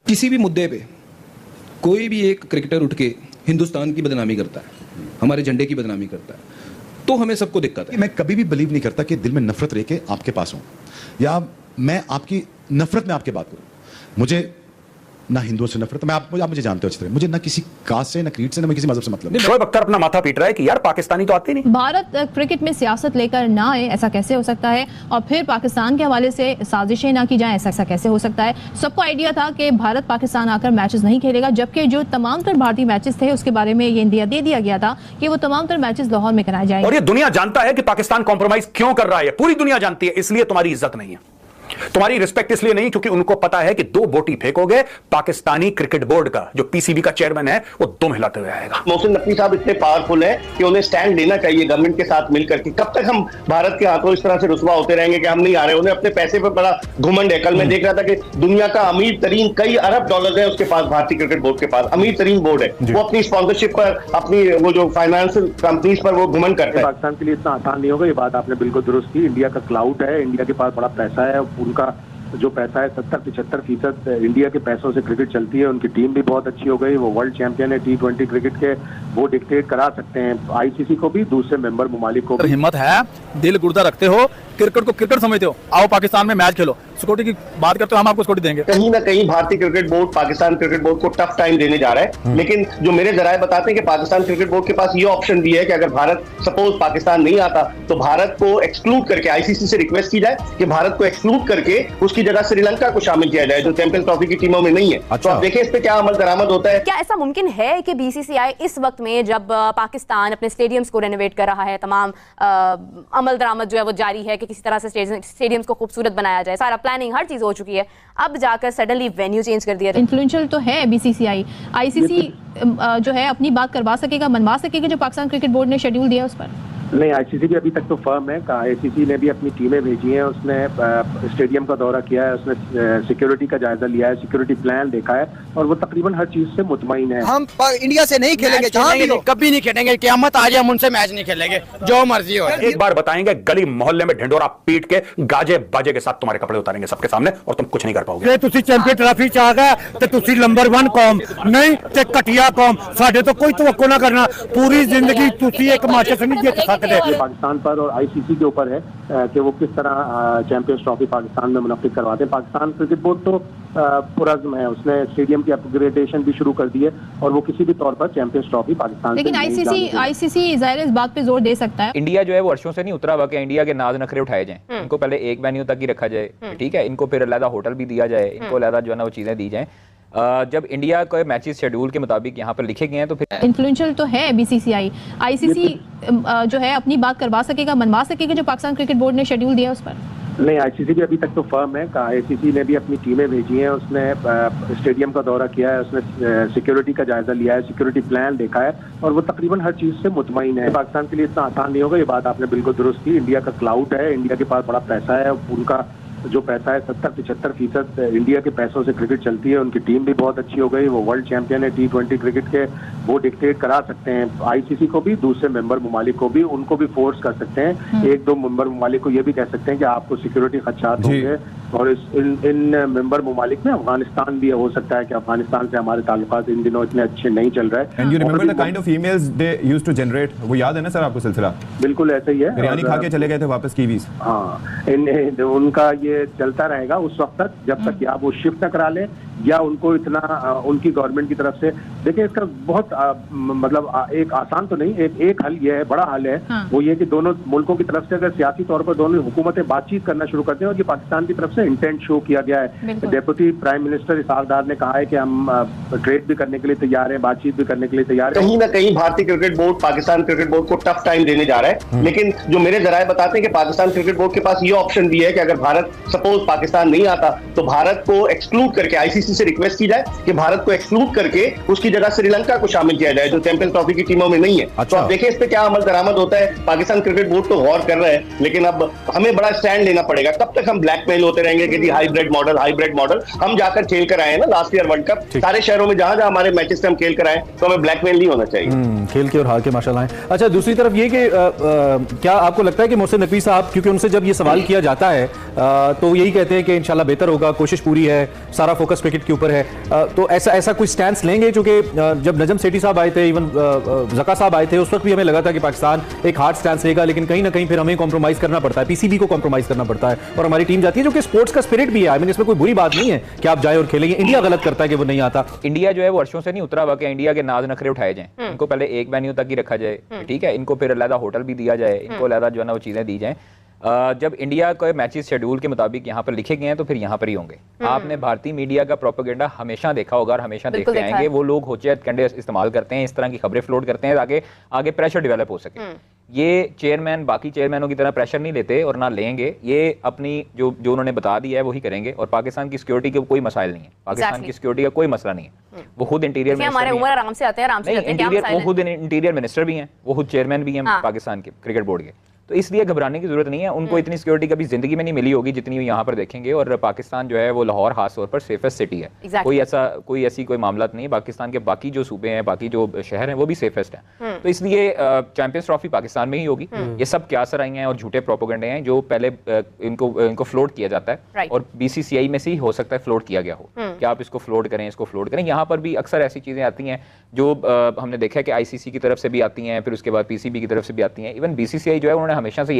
किसी भी मुद्दे पे कोई भी एक क्रिकेटर उठ के हिंदुस्तान की बदनामी करता है, हमारे झंडे की बदनामी करता है, तो हमें सबको दिक्कत है। मैं कभी भी बिलीव नहीं करता कि दिल में नफरत रह के आपके पास हूं या मैं आपकी नफरत में आपके बात करूं। मुझे ना हिंदुओं से नफरत, आप मुझे जानते हो अच्छी तरह, मुझे ना किसी कास्ट से, ना क्रीड से, ना किसी मजहब से मतलब नहीं। शोएब अख्तर अपना माथा पीट रहा है कि यार पाकिस्तानी तो आते नहीं। भारत क्रिकेट में सियासत लेकर ना आए, ऐसा कैसे हो सकता है? और फिर पाकिस्तान के हवाले से साजिशें ना की जाएं, ऐसा कैसे हो सकता है? सबको आइडिया था कि भारत पाकिस्तान आकर मैचेस नहीं खेलेगा, जबकि जो तमाम तर भारतीय मैचेस थे उसके बारे में ये इंडिया दे दिया गया था कि वो तमाम तर मैचेस लाहौर में कराए जाएंगे। और ये दुनिया जानता है कि पाकिस्तान कॉम्प्रोमाइज क्यों कर रहा है, पूरी दुनिया जानती है, इसलिए तुम्हारी इज्जत नहीं है, तुम्हारी रिस्पेक्ट इसलिए नहीं क्योंकि उनको पता है कि दो बोटी फेंकोगे, पाकिस्तानी क्रिकेट बोर्ड का जो पीसीबी का चेयरमैन है वो दुम हिलाते हुए आएगा। मोहसिन नकवी साहब इतने पावरफुल है कि उन्हें स्टैंड लेना चाहिए गवर्नमेंट के साथ मिलकर के। कब तक हम भारत के हाथों इस तरह से रुसवा होते रहेंगे कि हम नहीं आ रहे? उन्हें अपने पैसे पर बड़ा घुमंड है। कल मैं देख रहा था कि दुनिया का अमीर तरीन कई अरब डॉलर है उसके पास, भारतीय क्रिकेट बोर्ड के पास अमीर तरीन बोर्ड है। वो अपनी स्पॉन्सरशिप पर, अपनी वो जो फाइनेंशियल कंपनीज पर वो घुमंड करता है। पाकिस्तान के लिए इतना आसान नहीं होगा, ये बात आपने बिल्कुल दुरुस्त की। इंडिया का क्लाउड है, इंडिया के पास बड़ा पैसा है, उनका जो पैसा है 70-75% इंडिया के पैसों से क्रिकेट चलती है। उनकी टीम भी बहुत अच्छी हो गई, वो वर्ल्ड चैंपियन है T20 क्रिकेट के, वो डिक्टेट करा सकते हैं आईसीसी को भी, दूसरे मेंबर ममालिक को भी। हिम्मत है, दिल गुर्दा रखते हो, क्रिकेट को क्रिकेट समझते हो, आओ पाकिस्तान में मैच खेलो, सिक्योरिटी की बात करते हो, हम आपको सिक्योरिटी देंगे। कहीं ना कहीं भारतीय cricket board Pakistan cricket board को टफ टाइम देने जा रहा है। लेकिन जो मेरे जराये बताते हैं कि पाकिस्तान क्रिकेट बोर्ड के पास ये ऑप्शन भी है कि अगर भारत सपोज पाकिस्तान नहीं आता तो भारत को एक्सक्लूड करके, आईसीसी से रिक्वेस्ट की जाए कि भारत को एक्सक्लूड करके उसकी जगह श्रीलंका को शामिल किया जाए जो चैंपियंस ट्रॉफी की टीमों में नहीं है। तो आप देखें इस पे क्या अमल दरामद होता है। क्या ऐसा मुमकिन है कि बीसीसीआई इस वक्त में जब पाकिस्तान अपने स्टेडियम्स को रेनोवेट कर रहा है, तमाम अमल दरामद जो है वो जारी है कि किसी तरह से स्टेडियम्स को खूबसूरत बनाया जाए, सारा प्लानिंग हर चीज हो चुकी है, अब जाकर सडनली वेन्यू चेंज कर दिया? इन्फ्लुएंशियल तो है बीसीसीआई, आईसीसी जो है अपनी बात करवा सकेगा, मनवा सकेगा जो पाकिस्तान क्रिकेट बोर्ड ने शेड्यूल दिया उस पर। नहीं, आईसीसी भी अभी तक तो फर्म है। आईसीसी ने भी अपनी टीमें भेजी हैं, उसने स्टेडियम का दौरा किया है, उसने सिक्योरिटी का जायजा लिया है, सिक्योरिटी प्लान देखा है और वो तकरीबन हर चीज से मुतमईन है। हम इंडिया से नहीं खेलेंगे, कभी नहीं खेलेंगे, क़यामत आ जाए हम उनसे मैच नहीं खेलेंगे, जो मर्जी हो। एक बार बताएंगे गली मोहल्ले में ढिंडोरा पीट के गाजे बाजे के साथ तुम्हारे कपड़े उतारेंगे सबके सामने और तुम कुछ नहीं कर पाओगे। तुसी चैंपियन ट्रॉफी चाह गए तो तुसी नंबर 1 कौम नहीं ते घटिया कौम, साडे तो कोई तवक्को ना करना, पूरी जिंदगी तुसी एक मैच नहीं जीत सकते। पाकिस्तान पर और आईसीसी के ऊपर है कि वो किस तरह चैंपियंस ट्रॉफी पाकिस्तान में मुनक्किद करवाते हैं। पाकिस्तान क्रिकेट बोर्ड तो पुरज़्म है, उसने स्टेडियम की अपग्रेडेशन भी शुरू कर दी है और वो किसी भी तौर पर चैंपियंस ट्रॉफी पाकिस्तान, लेकिन आईसीसी ज़ाहिर इस बात पे जोर दे सकता है। इंडिया जो है वो वर्षों से नहीं उतरा हुआ कि इंडिया के नाज नखरे उठाए जाएं, इनको पहले एक वेन्यू तक ही रखा जाए, ठीक है, इनको फिर अलग होटल भी दिया जाए, इनको अलग जो है ना वो चीजें दी जाएं। जब इंडिया के मैचेस शेड्यूल के मुताबिक यहाँ पर लिखे गए हैं तो फिर इन्फ्लुएंशियल तो है बीसीसीआई, आईसीसी जो है अपनी बात करवा सकेगा, मनवा सकेगा जो पाकिस्तान क्रिकेट बोर्ड ने शेड्यूल दिया उस पर। नहीं, आईसीसी भी अभी तक तो फर्म है। आईसीसी ने भी अपनी टीमें भेजी हैं, उसने स्टेडियम का दौरा किया है, उसने सिक्योरिटी का जायजा लिया है, सिक्योरिटी प्लान देखा है और वो तकरीबन हर चीज से मुतमईन है। पाकिस्तान के लिए इतना आसान नहीं होगा, ये बात आपने बिल्कुल दुरुस्त की। इंडिया का क्लाउड है, इंडिया के पास बड़ा पैसा है, उनका जो पैसा है 70-75% इंडिया के पैसों से क्रिकेट चलती है। उनकी टीम भी बहुत अच्छी हो गई, वो वर्ल्ड चैंपियन है T20 क्रिकेट के, वो डिक्टेट करा सकते हैं आईसीसी को भी, दूसरे मेंबर ममालिक को भी, उनको भी फोर्स कर सकते हैं। एक दो मेंबर ममालिक को ये भी कह सकते हैं कि आपको सिक्योरिटी खदशात होंगे और इन मेंबर ममालिक में अफगानिस्तान भी हो सकता है कि अफगानिस्तान से हमारे ताल्लुकात इन दिनों इतने अच्छे नहीं चल रहे हैं। And you remember the kind of emails they used to generate, वो याद है ना सर आपको सिलसिला? बिल्कुल ऐसा ही है, बिरयानी खा के चले गए थे वापस कीवीज। हाँ, उनका ये चलता रहेगा उस वक्त तक जब तक या वो शिफ्ट न करा ले या उनको इतना उनकी गवर्नमेंट की तरफ से। देखिए इसका बहुत मतलब एक आसान तो नहीं, एक हल ये है, बड़ा हल है। वो ये कि दोनों मुल्कों की तरफ से अगर सियासी तौर पर दोनों हुकूमतें बातचीत करना शुरू करते हैं, और ये पाकिस्तान की तरफ से इंटेंट शो किया गया है। डेप्यूटी प्राइम मिनिस्टर इसहाक डार ने कहा है कि हम ट्रेड भी करने के लिए तैयार है, बातचीत भी करने के लिए तैयार है। कहीं ना कहीं भारतीय cricket board Pakistan cricket board को टफ टाइम देने जा रहा है। लेकिन जो मेरे जराये बताते हैं कि पाकिस्तान क्रिकेट बोर्ड के पास ये ऑप्शन भी है कि अगर भारत सपोज पाकिस्तान नहीं आता तो भारत को एक्सक्लूड करके, आईसीसी से रिक्वेस्ट की जाए कि भारत को एक्सक्लूड करके उसकी जगह श्रीलंका को शामिल किया जाए जो चैंपियंस ट्रॉफी की टीमों में नहीं है। तो आप देखें इस पे क्या अमल दरामद होता है। पाकिस्तान क्रिकेट बोर्ड तो गौर कर रहा है, लेकिन अब हमें बड़ा स्टैंड लेना पड़ेगा। कब तक हम ब्लैकमेल होते रहेंगे कि जी हाइब्रिड मॉडल। हम जाकर खेल कर आए ना लास्ट ईयर वर्ल्ड कप, सारे शहरों में जहां हमारे मैचेस हम खेल कर आए, तो हमें ब्लैकमेल नहीं होना चाहिए। खेल के और हार के माशाल्लाह हैं। अच्छा, दूसरी तरफ ये कि क्या आपको लगता है कि मोहसिन नकवी साहब, क्योंकि उनसे जब ये सवाल किया जाता है तो यही कहते हैं कि इंशाल्लाह बेहतर होगा, कोशिश पूरी है, सारा फोकस क्रिकेट क्रिकेट के ऊपर है, तो ऐसा कोई स्टैंड लेंगे? क्योंकि जब नजम सेठी साहब आए थे, इवन जका साहब आए थे, उस वक्त भी हमें लगा था कि पाकिस्तान एक हार्ड स्टैंड लेगा, लेकिन कहीं ना कहीं फिर हमें कॉम्प्रोमाइज करना पड़ता है, पीसीबी को कॉम्प्रोमाइज करना पड़ता है और हमारी टीम जाती है, जो कि स्पोर्ट्स का स्पिरिट भी है। आई मीन इसमें कोई बुरी बात नहीं है कि आप जाए और खेलेंगे। इंडिया गलत करता है कि वो नहीं आता। इंडिया जो है वो वर्षों से नहीं उतरा हुआ कि इंडिया के नाज नखरे उठाए जाएं। इनको पहले एक वेन्यू तक ही रखा जाए, ठीक है, इनको फिर अलग होटल भी दिया जाए, इनको अलग जो है ना वो चीजें दी जाएं। जब इंडिया के मैचेस शेड्यूल के मुताबिक यहाँ पर लिखे गए हैं तो फिर यहाँ पर ही होंगे। आपने भारतीय मीडिया का प्रोपेगेंडा हमेशा देखा होगा और हमेशा देखते आएंगे। वो लोग होचे कंडे इस्तेमाल करते हैं, इस तरह की खबरें फ्लोट करते हैं ताकि आगे प्रेशर डेवलप हो सके। ये चेयरमैन बाकी चेयरमैनों की तरह प्रेशर नहीं लेते और ना लेंगे। ये अपनी जो उन्होंने बता दिया है वही करेंगे। और पाकिस्तान की सिक्योरिटी का कोई मसाइल नहीं है, पाकिस्तान की सिक्योरिटी का कोई मसला नहीं है। वो खुद इंटीरियर इंटीरियर मिनिस्टर भी हैं, वो खुद चेयरमैन भी हैं पाकिस्तान के क्रिकेट बोर्ड के। तो इसलिए घबराने की जरूरत नहीं है। उनको इतनी सिक्योरिटी कभी जिंदगी में नहीं मिली होगी जितनी यहाँ पर देखेंगे। और पाकिस्तान जो है वो लाहौर खास तौर पर सेफेस्ट सिटी है। कोई ऐसी कोई मामला नहीं है। पाकिस्तान के बाकी जो सूबे हैं, बाकी जो शहर हैं वो भी सेफेस्ट हैं। तो इसलिए चैंपियंस ट्रॉफी पाकिस्तान में ही होगी। ये सब क्या सराई हैं और झूठे प्रोपेगेंडे हैं जो पहले इनको फ्लोट किया जाता है और बीसीसीआई में से ही हो सकता है फ्लोट किया गया हो कि आप इसको फ्लोट करें, इसको फ्लोट करें। यहाँ पर भी अक्सर ऐसी चीजें आती हैं जो हमने देखा है कि आईसीसी की तरफ से भी आती हैं, फिर उसके बाद पीसीबी की तरफ से भी आती हैं। इवन बीसीसीआई जो है उन्होंने हमेशा से